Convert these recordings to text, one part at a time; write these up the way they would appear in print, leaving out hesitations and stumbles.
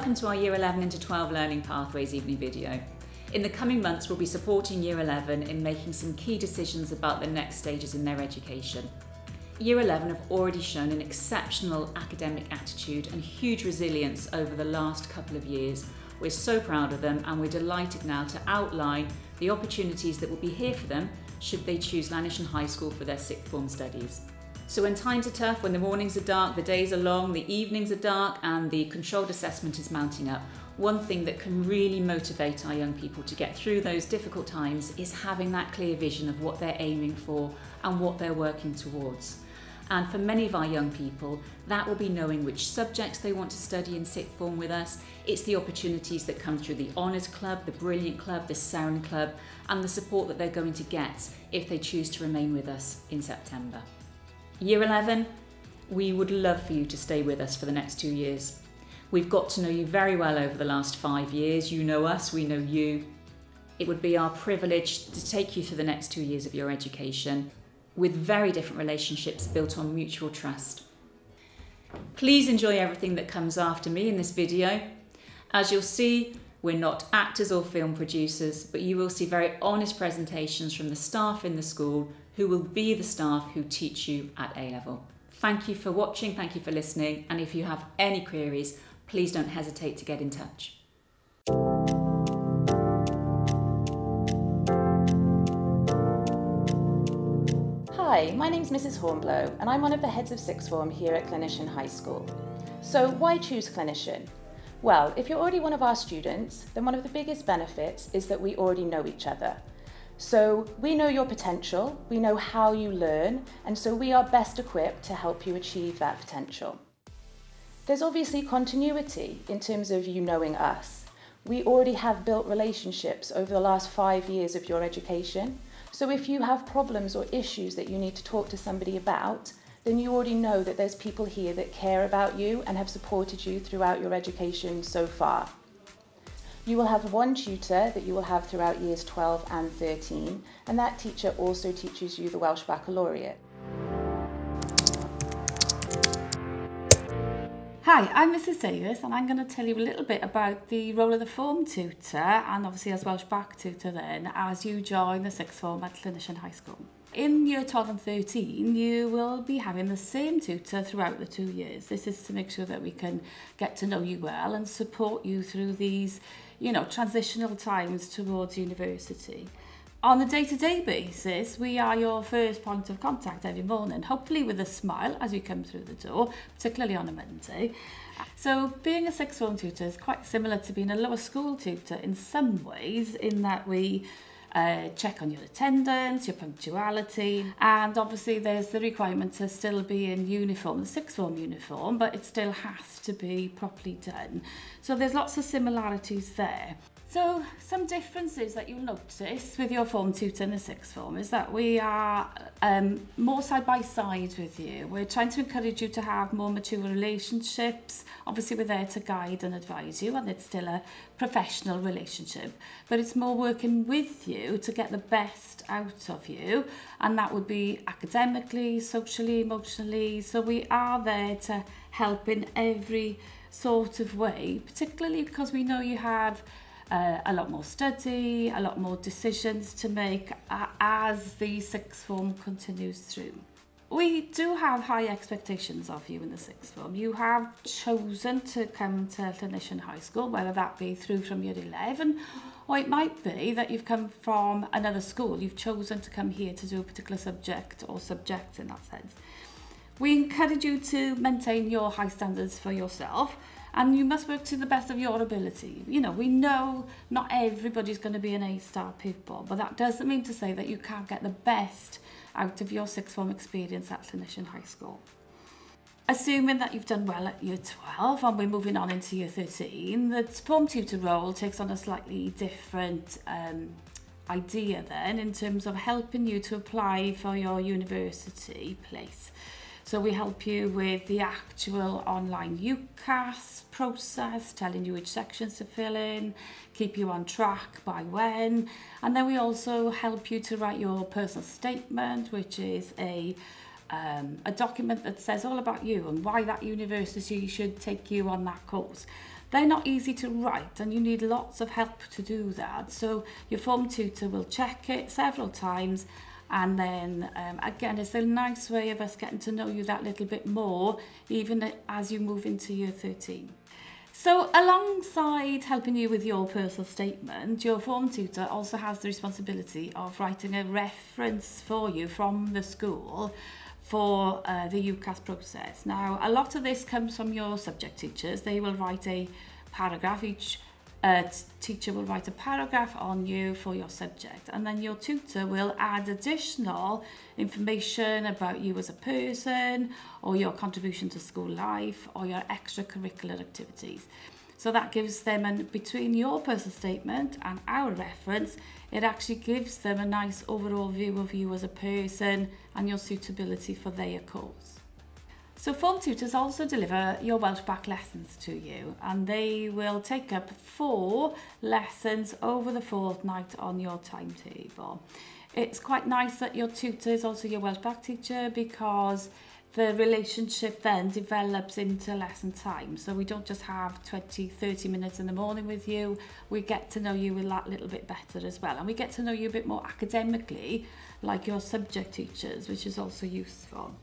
Welcome to our Year 11 into 12 Learning Pathways evening video. In the coming months, we'll be supporting Year 11 in making some key decisions about the next stages in their education. Year 11 have already shown an exceptional academic attitude and huge resilience over the last couple of years. We're so proud of them, and we're delighted now to outline the opportunities that will be here for them should they choose Llanishen High School for their sixth form studies. So when times are tough, when the mornings are dark, the days are long, the evenings are dark, and the controlled assessment is mounting up, one thing that can really motivate our young people to get through those difficult times is having that clear vision of what they're aiming for and what they're working towards. And for many of our young people, that will be knowing which subjects they want to study in sixth form with us. It's the opportunities that come through the Honours Club, the Brilliant Club, the Seren Club, and the support that they're going to get if they choose to remain with us in September. Year 11, we would love for you to stay with us for the next 2 years. We've got to know you very well over the last 5 years. You know us, we know you. It would be our privilege to take you through the next 2 years of your education with very different relationships built on mutual trust. Please enjoy everything that comes after me in this video. As you'll see, we're not actors or film producers, but you will see very honest presentations from the staff in the school who will be the staff who teach you at A level. Thank you for watching, thank you for listening, and if you have any queries, please don't hesitate to get in touch. Hi, my name's Mrs. Hornblow, and I'm one of the heads of sixth form here at Llanishen High School. So why choose Llanishen? Well, if you're already one of our students, then one of the biggest benefits is that we already know each other. So we know your potential, we know how you learn, and so we are best equipped to help you achieve that potential. There's obviously continuity in terms of you knowing us. We already have built relationships over the last 5 years of your education. So if you have problems or issues that you need to talk to somebody about, then you already know that there's people here that care about you and have supported you throughout your education so far. You will have one tutor that you will have throughout years 12 and 13, and that teacher also teaches you the Welsh Baccalaureate. Hi, I'm Mrs Davis, and I'm going to tell you a little bit about the role of the form tutor, and obviously as Welsh Bac tutor then, as you join the sixth form at Llanishen High School. In year 12 and 13, you will be having the same tutor throughout the 2 years. This is to make sure that we can get to know you well and support you through these, transitional times towards university. On a day-to-day basis, we are your first point of contact every morning, hopefully with a smile as you come through the door, particularly on a Monday. So being a sixth form tutor is quite similar to being a lower school tutor in some ways, in that we check on your attendance, your punctuality, and obviously there's the requirement to still be in uniform, the sixth form uniform, but it still has to be properly done. So there's lots of similarities there. So some differences that you'll notice with your form tutor in the sixth form is that we are more side by side with you. We're trying to encourage you to have more mature relationships. Obviously we're there to guide and advise you, and it's still a professional relationship, but it's more working with you to get the best out of you, and that would be academically, socially, emotionally. So we are there to help in every sort of way, particularly because we know you have a lot more study, a lot more decisions to make as the sixth form continues through. We do have high expectations of you in the sixth form. You have chosen to come to Llanishen High School, whether that be through from year 11, or it might be that you've come from another school. You've chosen to come here to do a particular subject or subjects in that sense. We encourage you to maintain your high standards for yourself, and you must work to the best of your ability. We know not everybody's going to be an A-star pupil, but that doesn't mean to say that you can't get the best out of your sixth form experience at Llanishen High School. Assuming that you've done well at year 12 and we're moving on into year 13, the form tutor role takes on a slightly different idea then, in terms of helping you to apply for your university place. So we help you with the actual online UCAS process, telling you which sections to fill in, keep you on track by when, and then we also help you to write your personal statement, which is a document that says all about you and why that university should take you on that course. they're not easy to write and you need lots of help to do that. So your form tutor will check it several times, and then again, it's a nice way of us getting to know you that little bit more, even as you move into year 13. So alongside helping you with your personal statement, your form tutor also has the responsibility of writing a reference for you from the school for the UCAS process. Now, a lot of this comes from your subject teachers. They will write a paragraph. Each teacher will write a paragraph on you for your subject, and then your tutor will add additional information about you as a person, or your contribution to school life, or your extracurricular activities. So that gives them, and between your personal statement and our reference, it actually gives them a nice overall view of you as a person and your suitability for their course. So form tutors also deliver your Welsh back lessons to you, and they will take up 4 lessons over the fortnight on your timetable. It's quite nice that your tutor is also your Welsh back teacher, because the relationship then develops into lesson time. So we don't just have 20-30 minutes in the morning with you, we get to know you a little bit better as well, and we get to know you a bit more academically like your subject teachers, which is also useful.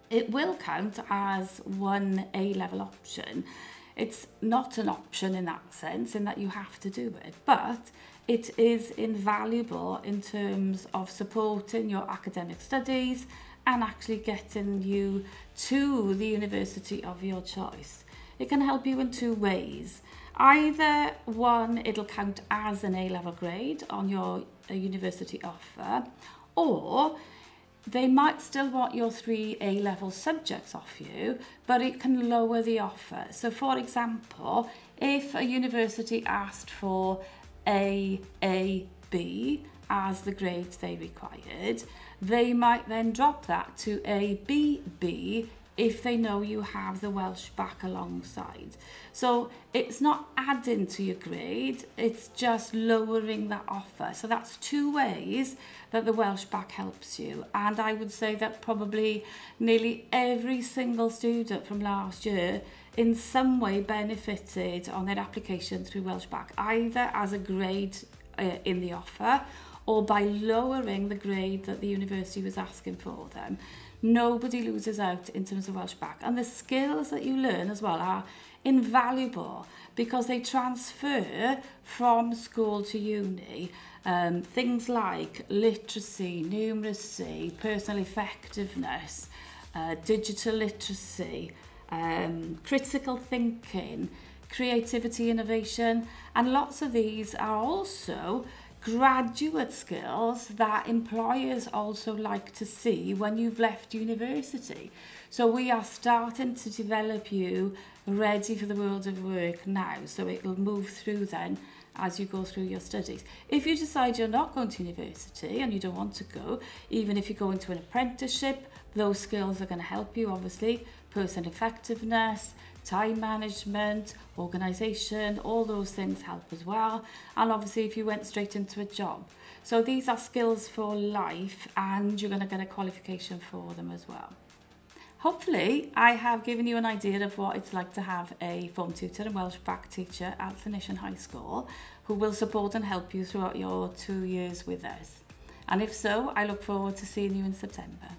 It will count as one A-level option. It's not an option in that sense, in that you have to do it, but it is invaluable in terms of supporting your academic studies and actually getting you to the university of your choice. It can help you in 2 ways. Either one, it'll count as an A-level grade on your university offer, or they might still want your 3 A-level subjects off you, but it can lower the offer. So for example, if a university asked for A, B as the grades they required, they might then drop that to A, B if they know you have the Welsh back alongside. So it's not adding to your grade, it's just lowering that offer. So that's 2 ways that the Welsh back helps you. And I would say that probably nearly every single student from last year in some way benefited on their application through Welsh back, either as a grade in the offer, or by lowering the grade that the university was asking for them. Nobody loses out in terms of Welsh back. And the skills that you learn as well are invaluable, because they transfer from school to uni. Things like literacy, numeracy, personal effectiveness, digital literacy, critical thinking, creativity, innovation, and lots of these are also graduate skills that employers also like to see when you've left university. So we are starting to develop you ready for the world of work now, so it will move through then as you go through your studies. If you decide you're not going to university and you don't want to go, even if you go into an apprenticeship, those skills are going to help you, obviously. Personal effectiveness, time management, organisation, all those things help as well. And obviously if you went straight into a job. So these are skills for life, and you're going to get a qualification for them as well. Hopefully I have given you an idea of what it's like to have a form tutor and Welsh back teacher at Llanishen High School, who will support and help you throughout your 2 years with us. And if so, I look forward to seeing you in September.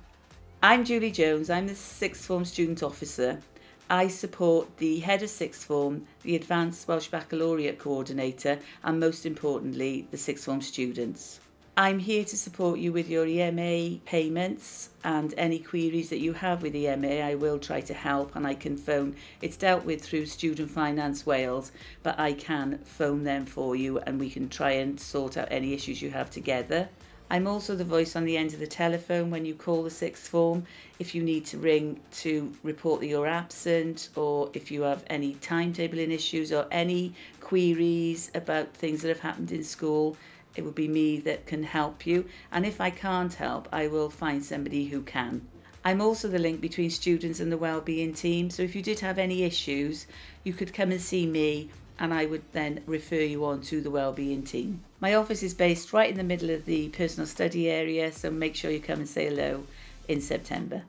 I'm Julie Jones, I'm the Sixth Form Student Officer. I support the Head of Sixth Form, the Advanced Welsh Baccalaureate Coordinator, and most importantly, the Sixth Form students. I'm here to support you with your EMA payments and any queries that you have with EMA. I will try to help, and I can phone. It's dealt with through Student Finance Wales, but I can phone them for you and we can try and sort out any issues you have together. I'm also the voice on the end of the telephone when you call the Sixth Form, if you need to ring to report that you're absent, or if you have any timetabling issues or any queries about things that have happened in school. It will be me that can help you, and if I can't help, I will find somebody who can. I'm also the link between students and the wellbeing team, so if you did have any issues, you could come and see me and I would then refer you on to the wellbeing team. My office is based right in the middle of the personal study area, so make sure you come and say hello in September.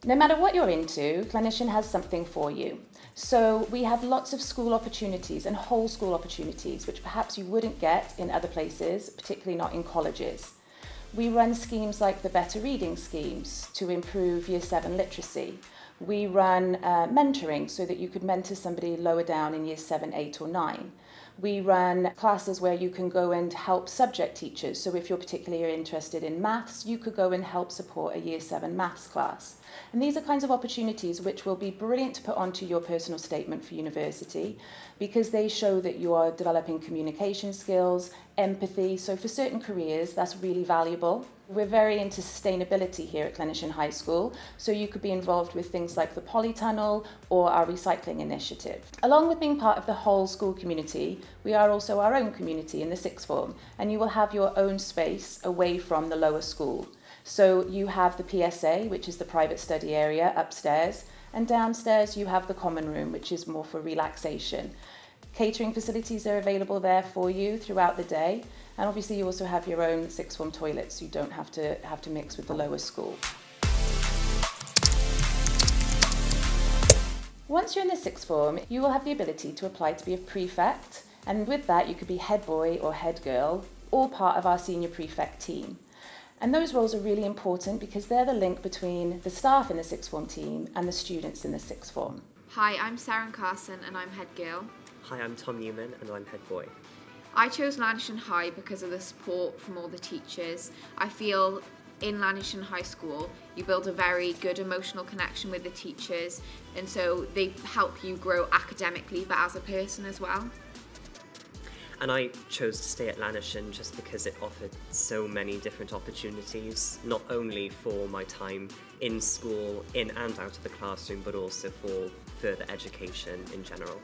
No matter what you're into, Llanishen has something for you. So we have lots of school opportunities and whole school opportunities, which perhaps you wouldn't get in other places, particularly not in colleges. We run schemes like the Better Reading schemes to improve Year 7 literacy. We run mentoring so that you could mentor somebody lower down in Year 7, 8 or 9. We run classes where you can go and help subject teachers. So if you're particularly interested in maths, you could go and help support a Year 7 maths class. And these are kinds of opportunities which will be brilliant to put onto your personal statement for university because they show that you are developing communication skills, empathy. So for certain careers, that's really valuable. We're very into sustainability here at Llanishen High School, so you could be involved with things like the polytunnel or our recycling initiative. Along with being part of the whole school community, we are also our own community in the sixth form, and you will have your own space away from the lower school. So you have the PSA, which is the private study area upstairs, and downstairs you have the common room, which is more for relaxation. Catering facilities are available there for you throughout the day. And obviously you also have your own sixth form toilets, so you don't have to mix with the lower school. Once you're in the sixth form, you will have the ability to apply to be a prefect, and with that you could be head boy or head girl, all part of our senior prefect team. And those roles are really important because they're the link between the staff in the sixth form team and the students in the sixth form. Hi, I'm Sarah Carson and I'm head girl. Hi, I'm Tom Newman and I'm head boy. I chose Llanishen High because of the support from all the teachers. I feel in Llanishen High School you build a very good emotional connection with the teachers, and so they help you grow academically but as a person as well. And I chose to stay at Llanishen just because it offered so many different opportunities, not only for my time in school, in and out of the classroom, but also for further education in general.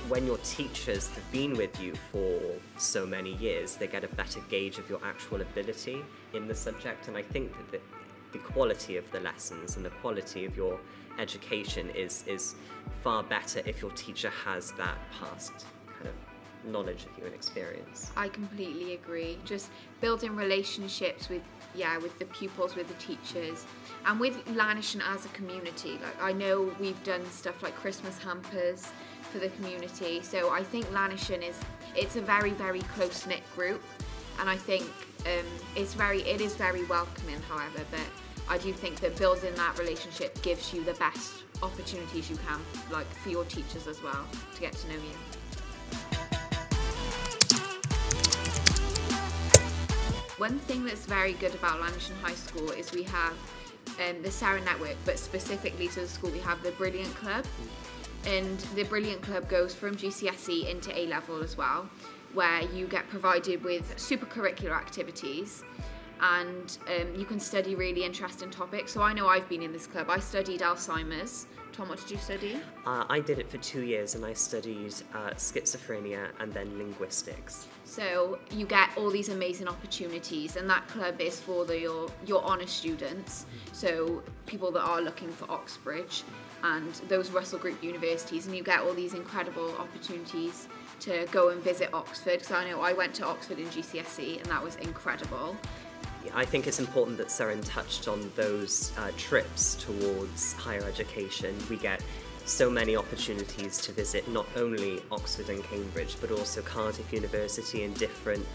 When your teachers have been with you for so many years, they get a better gauge of your actual ability in the subject, and I think that the quality of the lessons and the quality of your education is far better if your teacher has that past kind of knowledge of you and experience. I completely agree. Just building relationships with the pupils, with the teachers, and with Llanishen as a community. Like, I know we've done stuff like Christmas hampers for the community, so I think Llanishen it's a very, very close-knit group, and I think it is very welcoming, however, but I do think that building that relationship gives you the best opportunities you can, like for your teachers as well, to get to know you. One thing that's very good about Llanishen High School is we have the Sarah Network, but specifically to the school we have the Brilliant Club. And the Brilliant Club goes from GCSE into A-level as well, where you get provided with super curricular activities, and you can study really interesting topics. So I know I've been in this club. I studied Alzheimer's. Tom, what did you study? I did it for 2 years and I studied schizophrenia and then linguistics. So you get all these amazing opportunities, and that club is for your honour students, so people that are looking for Oxbridge and those Russell Group universities, and you get all these incredible opportunities to go and visit Oxford, because I know I went to Oxford in GCSE and that was incredible. I think it's important that Seren touched on those trips towards higher education. We get so many opportunities to visit not only Oxford and Cambridge, but also Cardiff University and different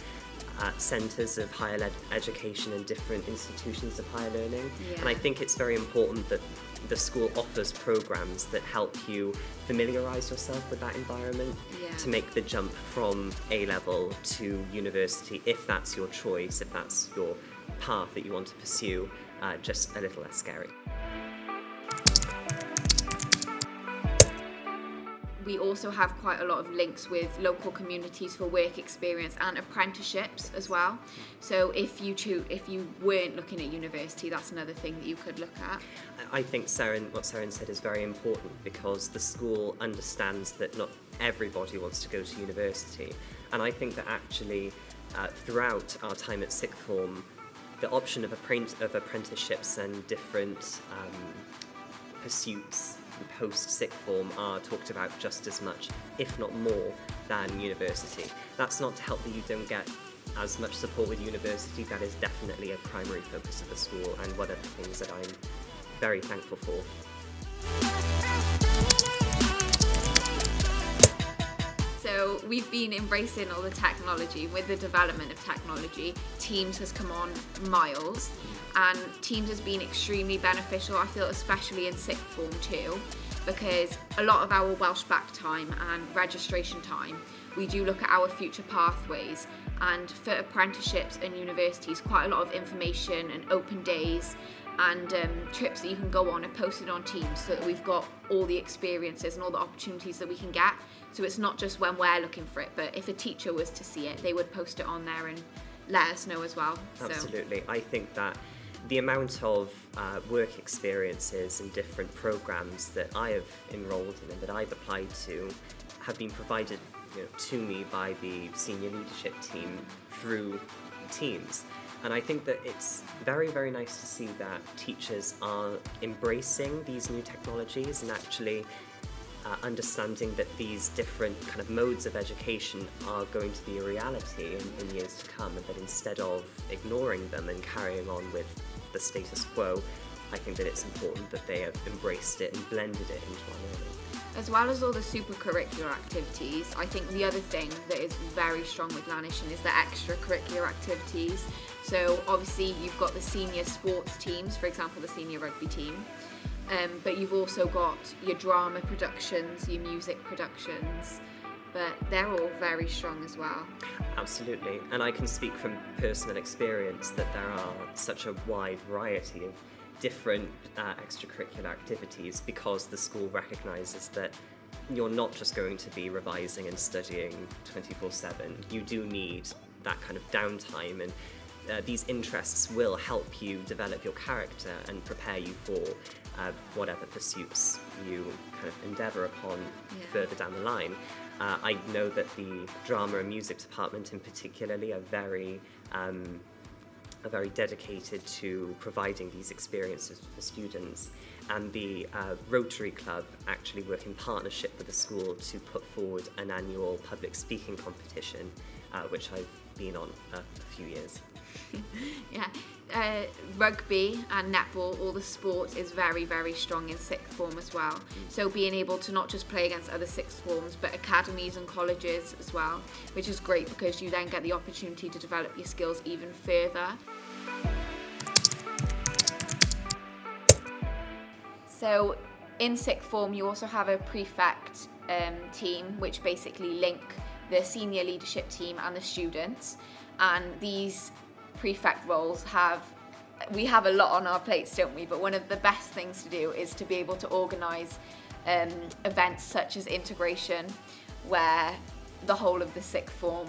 centres of higher education and different institutions of higher learning. Yeah. And I think it's very important that the school offers programmes that help you familiarise yourself with that environment, to make the jump from A-level to university, if that's your choice, if that's your path that you want to pursue, just a little less scary. We also have quite a lot of links with local communities for work experience and apprenticeships as well. So if you weren't looking at university, that's another thing that you could look at. I think what Seren said is very important, because the school understands that not everybody wants to go to university. And I think that actually throughout our time at Sixth Form, the option of apprenticeships and different pursuits post-Sixth Form are talked about just as much, if not more, than university. That's not to help that you don't get as much support with university, that is definitely a primary focus of the school and one of the things that I'm very thankful for. So we've been embracing all the technology. With the development of technology, Teams has come on miles, and Teams has been extremely beneficial, I feel, especially in Sixth Form too, because a lot of our Welsh back time and registration time, we do look at our future pathways, and for apprenticeships and universities, quite a lot of information and open days and trips that you can go on are posted on Teams, so that we've got all the experiences and all the opportunities that we can get. So it's not just when we're looking for it, but if a teacher was to see it, they would post it on there and let us know as well. Absolutely. I think that the amount of work experiences and different programs that I have enrolled in and that I've applied to have been provided, to me by the senior leadership team through Teams. And I think that it's very, very nice to see that teachers are embracing these new technologies and actually understanding that these different kind of modes of education are going to be a reality in years to come, and that instead of ignoring them and carrying on with the status quo, I think that it's important that they have embraced it and blended it into our learning. As well as all the super curricular activities, I think the other thing that is very strong with Llanishen is the extracurricular activities. So obviously you've got the senior sports teams, for example the senior rugby team, but you've also got your drama productions, your music productions, but they're all very strong as well. Absolutely, and I can speak from personal experience that there are such a wide variety of different extracurricular activities, because the school recognises that you're not just going to be revising and studying 24/7. You do need that kind of downtime, and these interests will help you develop your character and prepare you for whatever pursuits you kind of endeavour upon further down the line. I know that the drama and music department in particularly are very dedicated to providing these experiences for students, and the Rotary Club actually work in partnership with the school to put forward an annual public speaking competition, which I've been on a few years. Rugby and netball, all the sport is very, very strong in Sixth Form as well. So being able to not just play against other Sixth Forms, but academies and colleges as well, which is great because you then get the opportunity to develop your skills even further. So in Sixth Form you also have a prefect team, which basically link the senior leadership team and the students, and these prefect roles we have a lot on our plates, don't we? But one of the best things to do is to be able to organise events such as integration, where the whole of the Sixth Form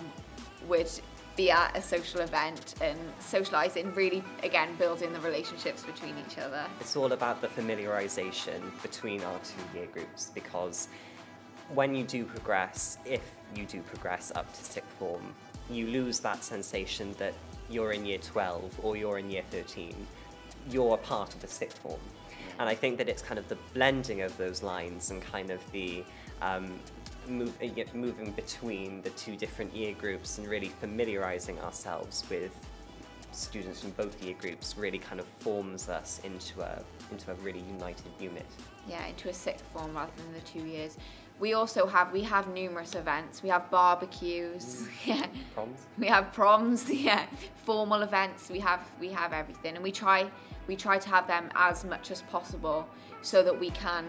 would be at a social event and socialising, really, again, building the relationships between each other. It's all about the familiarisation between our two year groups, because when you do progress, if you do progress up to Sixth Form, you lose that sensation that you're in year 12 or you're in year 13. You're a part of the Sixth Form. And I think that it's kind of the blending of those lines and kind of the moving between the two different year groups and really familiarising ourselves with students from both year groups really kind of forms us into a really united unit. Yeah, into a Sixth Form rather than the 2 years. We have numerous events. We have barbecues, Proms. We have proms, formal events. We have everything, and we try to have them as much as possible so that we can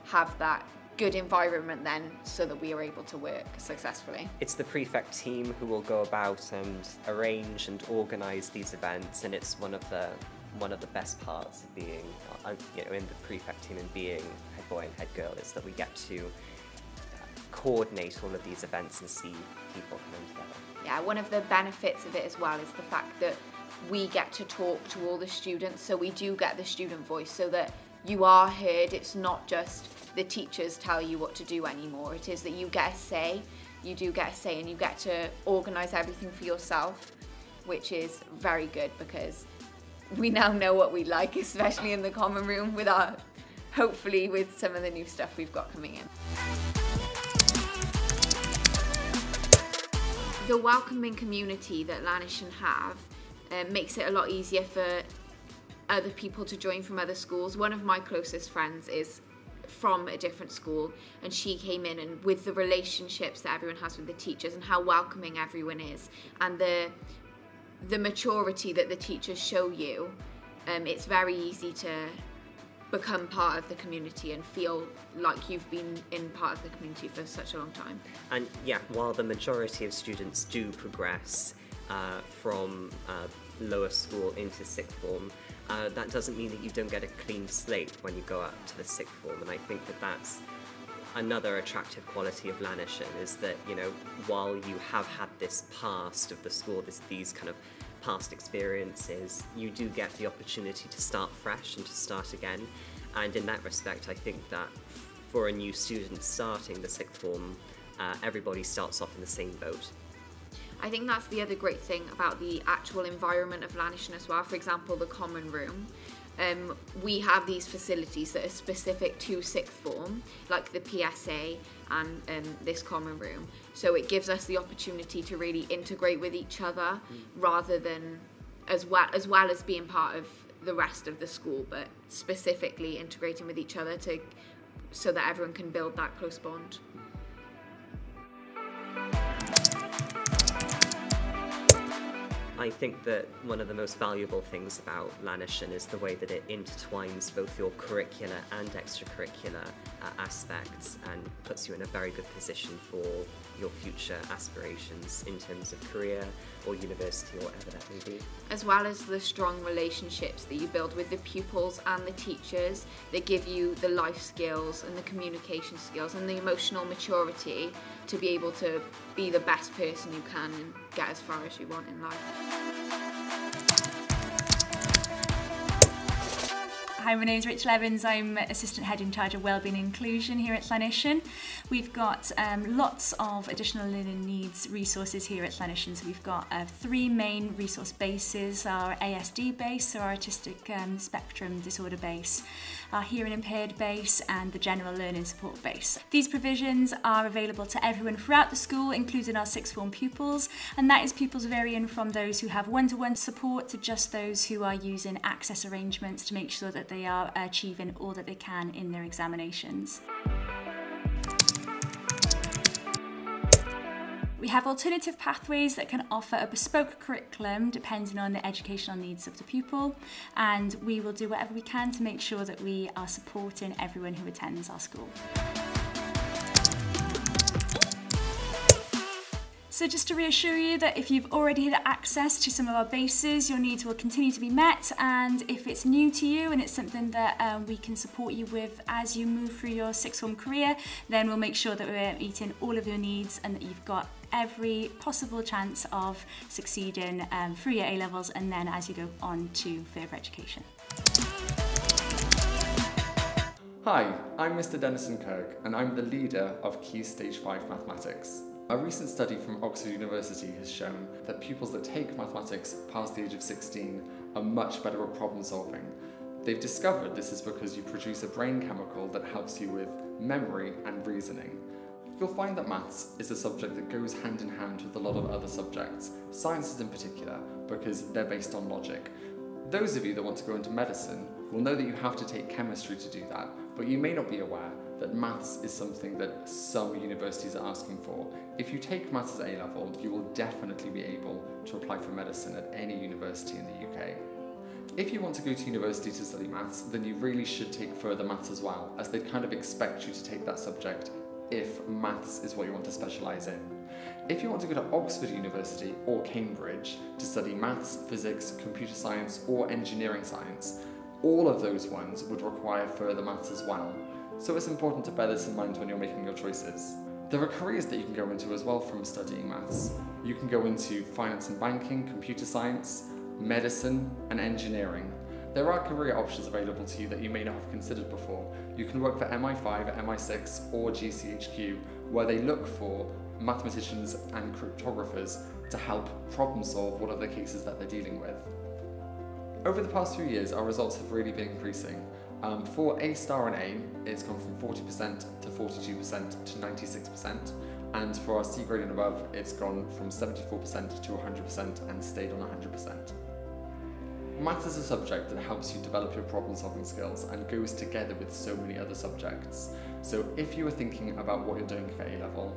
have that good environment then, so that we are able to work successfully. It's the prefect team who will go about and arrange and organise these events, and it's one of the best parts of being in the prefect team and being head boy and head girl, is that we get to coordinate all of these events and see people coming together. Yeah, one of the benefits of it as well is the fact that we get to talk to all the students, so we do get the student voice, so that you are heard. It's not just the teachers tell you what to do anymore. It is that you get a say. You do get a say, and you get to organise everything for yourself, which is very good because we now know what we like, especially in the common room hopefully with some of the new stuff we've got coming in. The welcoming community that Llanishen have makes it a lot easier for other people to join from other schools. One of my closest friends is from a different school, and she came in, and with the relationships that everyone has with the teachers and how welcoming everyone is, and the maturity that the teachers show you, it's very easy to become part of the community and feel like you've been in part of the community for such a long time. And yeah, while the majority of students do progress from lower school into sixth form, that doesn't mean that you don't get a clean slate when you go up to the sixth form. And I think that that's another attractive quality of Llanishen, is that, you know, while you have had this past of the school, these kind of past experiences, you do get the opportunity to start fresh and to start again. And in that respect, I think that for a new student starting the sixth form, everybody starts off in the same boat. I think that's the other great thing about the actual environment of Llanishen as well. For example, the common room. We have these facilities that are specific to sixth form, like the PSA and this common room. So it gives us the opportunity to really integrate with each other, rather than as well as being part of the rest of the school, but specifically integrating with each other so that everyone can build that close bond. I think that one of the most valuable things about Llanishen is the way that it intertwines both your curricular and extracurricular aspects, and puts you in a very good position for your future aspirations in terms of career or university or whatever that may be. As well as the strong relationships that you build with the pupils and the teachers that give you the life skills and the communication skills and the emotional maturity to be able to be the best person you can and get as far as you want in life. Hi, my name is Rachel Evans. I'm Assistant Head in charge of Wellbeing and Inclusion here at Llanishen. We've got lots of additional learning needs resources here at Llanishen. So we've got 3 main resource bases: our ASD base, so our Autistic Spectrum Disorder base, our Hearing Impaired base, and the General Learning Support base. These provisions are available to everyone throughout the school, including our sixth form pupils, and that is pupils varying from those who have one-to-one support to just those who are using access arrangements to make sure that they are achieving all that they can in their examinations. We have alternative pathways that can offer a bespoke curriculum depending on the educational needs of the pupil, and we will do whatever we can to make sure that we are supporting everyone who attends our school. So just to reassure you that if you've already had access to some of our bases, your needs will continue to be met, and if it's new to you and it's something that we can support you with as you move through your sixth form career, then we'll make sure that we're meeting all of your needs and that you've got every possible chance of succeeding through your A-levels and then as you go on to further education. Hi, I'm Mr. Denison Kirk, and I'm the leader of Key Stage 5 Mathematics. A recent study from Oxford University has shown that pupils that take mathematics past the age of 16 are much better at problem solving. They've discovered this is because you produce a brain chemical that helps you with memory and reasoning. You'll find that maths is a subject that goes hand in hand with a lot of other subjects, sciences in particular, because they're based on logic. Those of you that want to go into medicine will know that you have to take chemistry to do that, but you may not be aware that maths is something that some universities are asking for. If you take maths as A-level, you will definitely be able to apply for medicine at any university in the UK. If you want to go to university to study maths, then you really should take further maths as well, as they kind of expect you to take that subject if maths is what you want to specialise in. If you want to go to Oxford University or Cambridge to study maths, physics, computer science or engineering science, all of those ones would require further maths as well. So it's important to bear this in mind when you're making your choices. There are careers that you can go into as well from studying maths. You can go into finance and banking, computer science, medicine and engineering. There are career options available to you that you may not have considered before. You can work for MI5, MI6 or GCHQ, where they look for mathematicians and cryptographers to help problem solve whatever cases that they're dealing with. Over the past few years, our results have really been increasing. For A star and A, it's gone from 40% to 42% to 96%, And for our C grade and above, it's gone from 74% to 100% and stayed on 100%. Maths is a subject that helps you develop your problem-solving skills and goes together with so many other subjects. So if you are thinking about what you're doing for A-level,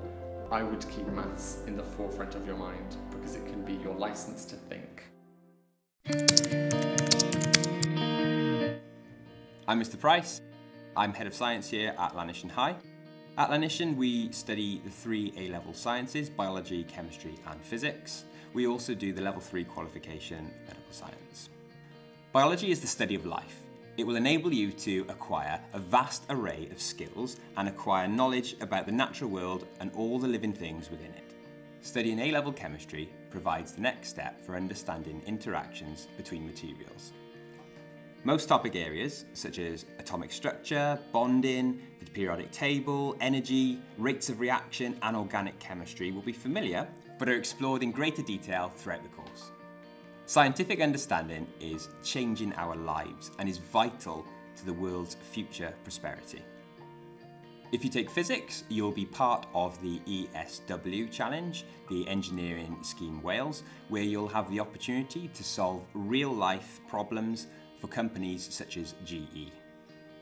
I would keep maths in the forefront of your mind because it can be your license to think. I'm Mr. Price. I'm Head of Science here at Llanishen High. At Llanishen, we study the 3 A-level sciences, biology, chemistry and physics. We also do the level 3 qualification, medical science. Biology is the study of life. It will enable you to acquire a vast array of skills and acquire knowledge about the natural world and all the living things within it. Studying A-level chemistry provides the next step for understanding interactions between materials. Most topic areas, such as atomic structure, bonding, the periodic table, energy, rates of reaction and organic chemistry will be familiar, but are explored in greater detail throughout the course. Scientific understanding is changing our lives and is vital to the world's future prosperity. If you take physics, you'll be part of the ESW Challenge, the Engineering Scheme Wales, where you'll have the opportunity to solve real-life problems for companies such as GE.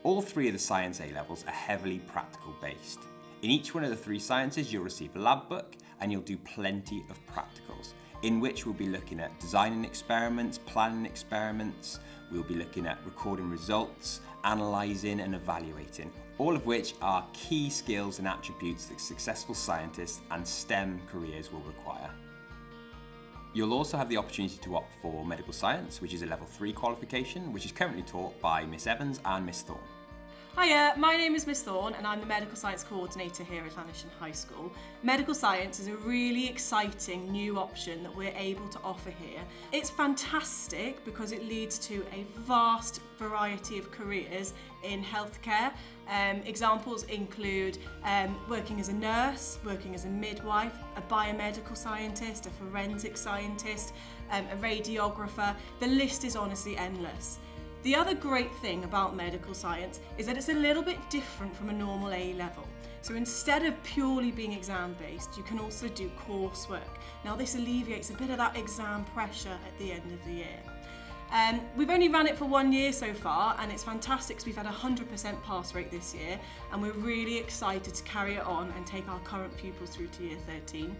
All 3 of the science A-levels are heavily practical based. In each one of the 3 sciences, you'll receive a lab book and you'll do plenty of practicals, in which we'll be looking at designing experiments, planning experiments, we'll be looking at recording results, analysing and evaluating, all of which are key skills and attributes that successful scientists and STEM careers will require. You'll also have the opportunity to opt for medical science, which is a level 3 qualification, which is currently taught by Miss Evans and Miss Thorne. Hiya, my name is Miss Thorne and I'm the Medical Science Coordinator here at Llanishen High School. Medical Science is a really exciting new option that we're able to offer here. It's fantastic because it leads to a vast variety of careers in healthcare. Examples include working as a nurse, working as a midwife, a biomedical scientist, a forensic scientist, a radiographer. The list is honestly endless. The other great thing about medical science is that it's a little bit different from a normal A-level. So instead of purely being exam-based, you can also do coursework. Now this alleviates a bit of that exam pressure at the end of the year. We've only run it for 1 year so far and it's fantastic because we've had a 100% pass rate this year and we're really excited to carry it on and take our current pupils through to year 13.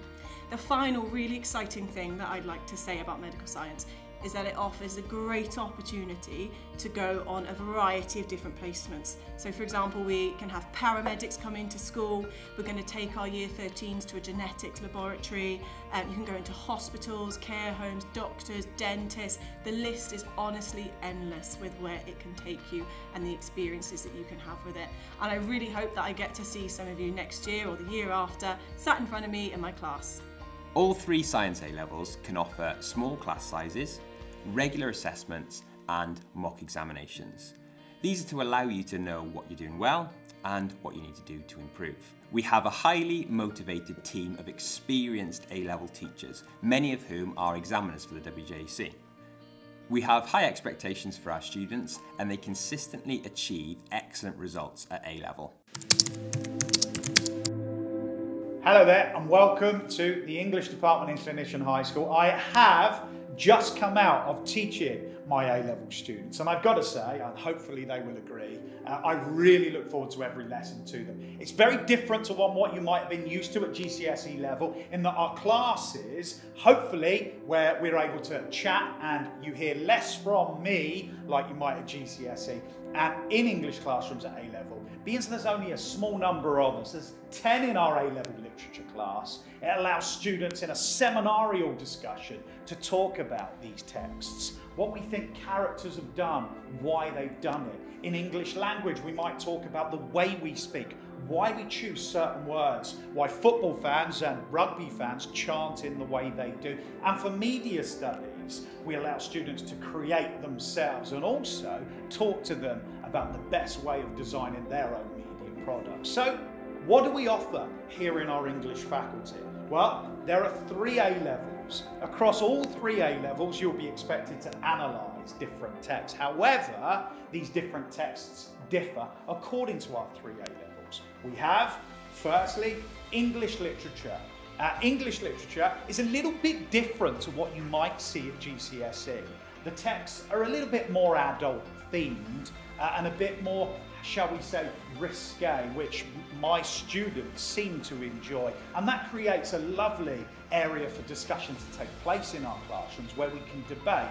The final really exciting thing that I'd like to say about medical science is that it offers a great opportunity to go on a variety of different placements. So for example, we can have paramedics come into school, we're going to take our year 13s to a genetics laboratory, you can go into hospitals, care homes, doctors, dentists. The list is honestly endless with where it can take you and the experiences that you can have with it. And I really hope that I get to see some of you next year or the year after, sat in front of me in my class. All 3 science A-levels can offer small class sizes, regular assessments and mock examinations. These are to allow you to know what you're doing well and what you need to do to improve. We have a highly motivated team of experienced A-level teachers, many of whom are examiners for the WJEC. We have high expectations for our students and they consistently achieve excellent results at A-level. Hello there and welcome to the English department in Llanishen High School. I have just come out of teaching my A-level students and I've got to say, and hopefully they will agree, I really look forward to every lesson to them. It's very different to what you might have been used to at GCSE level in that our classes, hopefully, where we're able to chat and you hear less from me like you might at GCSE, and in English classrooms at A-level, being there's only a small number of us, there's 10 in our A-level literature class, it allows students in a seminarial discussion to talk about these texts, what we think characters have done, why they've done it. In English language, we might talk about the way we speak, why we choose certain words, why football fans and rugby fans chant in the way they do. And for media studies, we allow students to create themselves and also talk to them about the best way of designing their own media products. So, what do we offer here in our English faculty? Well, there are 3 A-levels. Across all 3 A-levels, you'll be expected to analyse different texts. However, these different texts differ according to our 3 A-levels. We have Firstly, English literature. English literature is a little bit different to what you might see at GCSE. The texts are a little bit more adult themed and a bit more, shall we say, risque, which my students seem to enjoy. And that creates a lovely area for discussion to take place in our classrooms where we can debate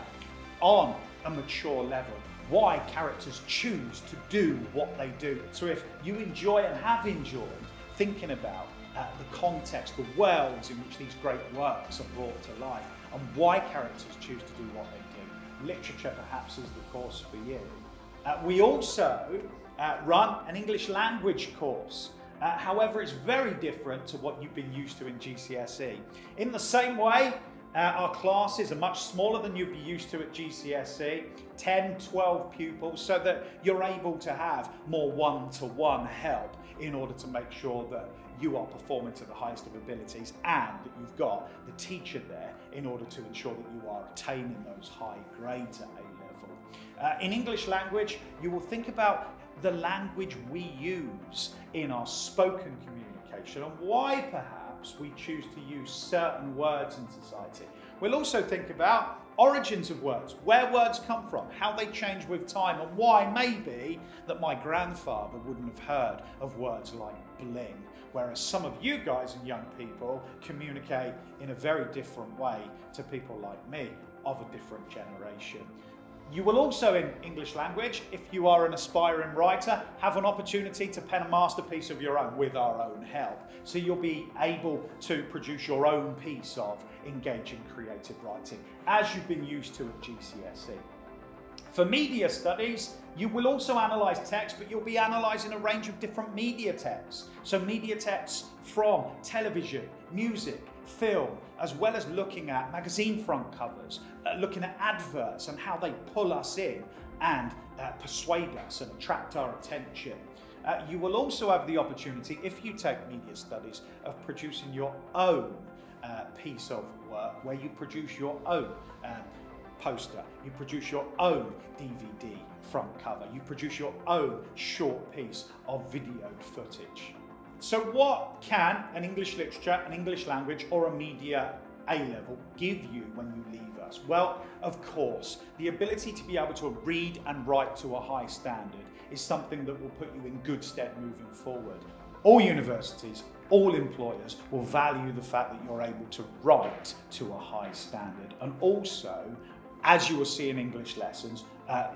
on a mature level why characters choose to do what they do. So if you enjoy and have enjoyed thinking about the context, the worlds in which these great works are brought to life, and why characters choose to do what they do, literature perhaps is the course for you. We also run an English language course. However, it's very different to what you've been used to in GCSE. In the same way, our classes are much smaller than you'd be used to at GCSE, 10, 12 pupils, so that you're able to have more one-to-one help in order to make sure that you are performing to the highest of abilities and that you've got the teacher there in order to ensure that you are attaining those high grades at A-level. In English language, you will think about the language we use in our spoken communication and why perhaps we choose to use certain words in society. We'll also think about origins of words, where words come from, how they change with time, and why maybe that my grandfather wouldn't have heard of words like bling, whereas some of you guys and young people communicate in a very different way to people like me of a different generation. You will also, in English language, if you are an aspiring writer, have an opportunity to pen a masterpiece of your own with our own help. So you'll be able to produce your own piece of engaging creative writing, as you've been used to at GCSE. For media studies, you will also analyse text, but you'll be analysing a range of different media texts. So media texts from television, music, film, as well as looking at magazine front covers, looking at adverts and how they pull us in and persuade us and attract our attention. You will also have the opportunity, if you take media studies, of producing your own piece of work, where you produce your own poster, you produce your own DVD front cover, you produce your own short piece of video footage. So what can an English literature, an English language, or a media A-level give you when you leave us? Well, of course, the ability to be able to read and write to a high standard is something that will put you in good stead moving forward. All universities, all employers will value the fact that you're able to write to a high standard, and also, as you will see in English lessons,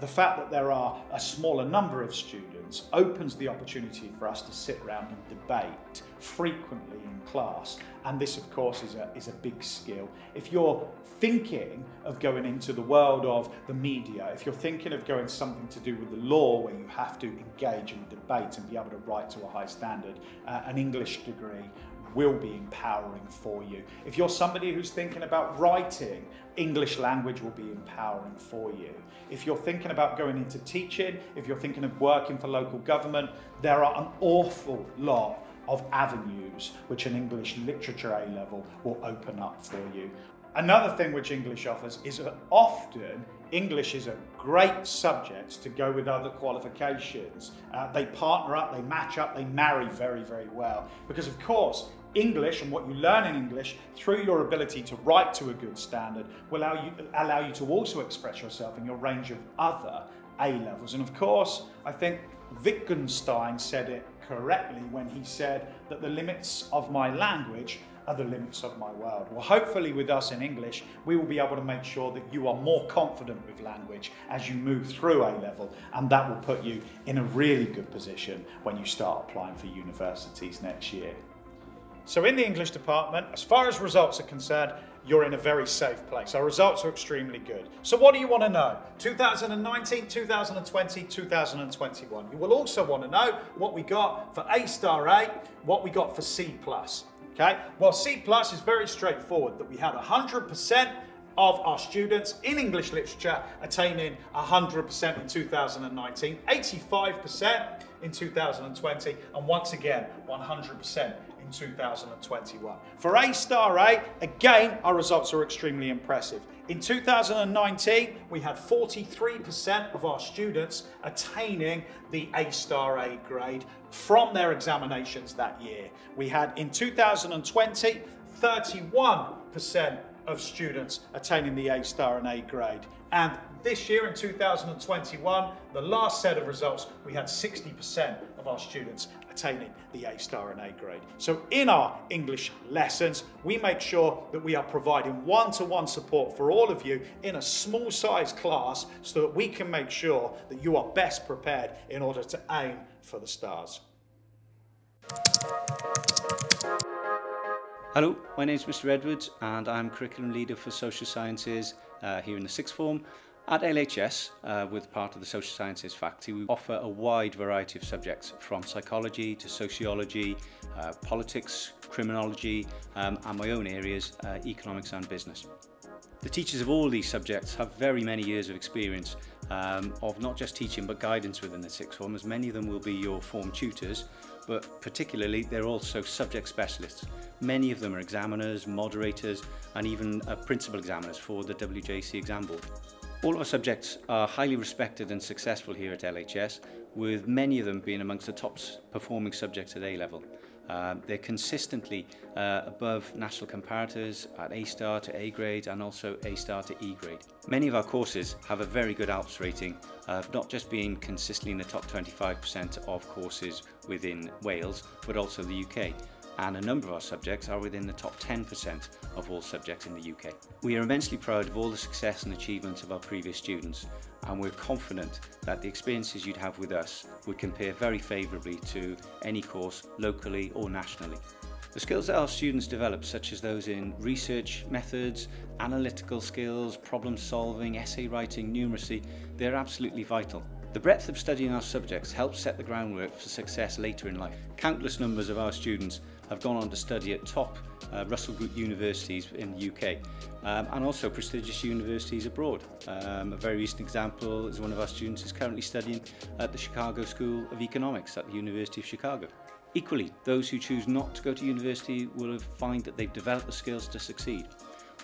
the fact that there are a smaller number of students opens the opportunity for us to sit around and debate frequently in class. And this, of course, is a big skill. If you're thinking of going into the world of the media, if you're thinking of going something to do with the law where you have to engage in debate and be able to write to a high standard, an English degree will be empowering for you. If you're somebody who's thinking about writing, English language will be empowering for you. If you're thinking about going into teaching, if you're thinking of working for local government, there are an awful lot of avenues which an English literature A-level will open up for you. Another thing which English offers is that often English is a great subject to go with other qualifications. They partner up, they match up, they marry very, very well. Because of course, English and what you learn in English through your ability to write to a good standard will allow you to also express yourself in your range of other A-levels. And of course, I think Wittgenstein said it correctly when he said that the limits of my language are the limits of my world. Well, hopefully with us in English, we will be able to make sure that you are more confident with language as you move through A-level, and that will put you in a really good position when you start applying for universities next year. So in the English department, as far as results are concerned, you're in a very safe place. Our results are extremely good. So what do you want to know? 2019, 2020, 2021. You will also want to know what we got for A-star A, what we got for C+. Okay? Well, C+ is very straightforward, that we had 100% of our students in English literature attaining 100% in 2019, 85% in 2020, and once again, 100% in in 2021. For A-Star A, again, our results are extremely impressive. In 2019, we had 43% of our students attaining the A-Star A grade from their examinations that year. We had in 2020, 31% of students attaining the A-Star and A grade. And this year in 2021, the last set of results, we had 60% of our students attaining the A-Star and A grade. So in our English lessons, we make sure that we are providing one-to-one support for all of you in a small size class so that we can make sure that you are best prepared in order to aim for the stars. Hello, my name is Mr. Edwards and I'm Curriculum Leader for Social Sciences here in the Sixth Form. At LHS, with part of the Social Sciences faculty, we offer a wide variety of subjects from psychology to sociology, politics, criminology and my own areas, economics and business. The teachers of all these subjects have very many years of experience of not just teaching but guidance within the Sixth Form, as many of them will be your form tutors, but particularly they're also subject specialists. Many of them are examiners, moderators and even principal examiners for the WJC exam board. All of our subjects are highly respected and successful here at LHS, with many of them being amongst the top performing subjects at A-level. They're consistently above national comparators at A-Star to A grade and also A-Star to E grade. Many of our courses have a very good ALPS rating, not just being consistently in the top 25% of courses within Wales, but also the UK. And a number of our subjects are within the top 10% of all subjects in the UK. We are immensely proud of all the success and achievements of our previous students, and we're confident that the experiences you'd have with us would compare very favourably to any course locally or nationally. The skills that our students develop, such as those in research methods, analytical skills, problem solving, essay writing, numeracy, they're absolutely vital. The breadth of studying our subjects helps set the groundwork for success later in life. Countless numbers of our students have gone on to study at top Russell Group universities in the UK and also prestigious universities abroad. A very recent example is one of our students is currently studying at the Chicago School of Economics at the University of Chicago. Equally, those who choose not to go to university will find that they've developed the skills to succeed.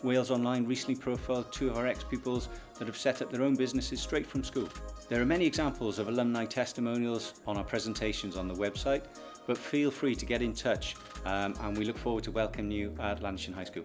Wales Online recently profiled two of our ex-pupils that have set up their own businesses straight from school. There are many examples of alumni testimonials on our presentations on the website, but feel free to get in touch and we look forward to welcoming you at Llanishen High School.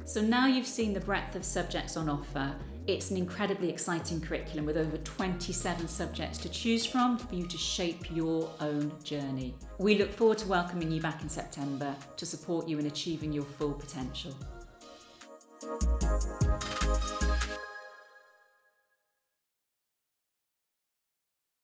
So now you've seen the breadth of subjects on offer. It's an incredibly exciting curriculum with over 27 subjects to choose from for you to shape your own journey. We look forward to welcoming you back in September to support you in achieving your full potential.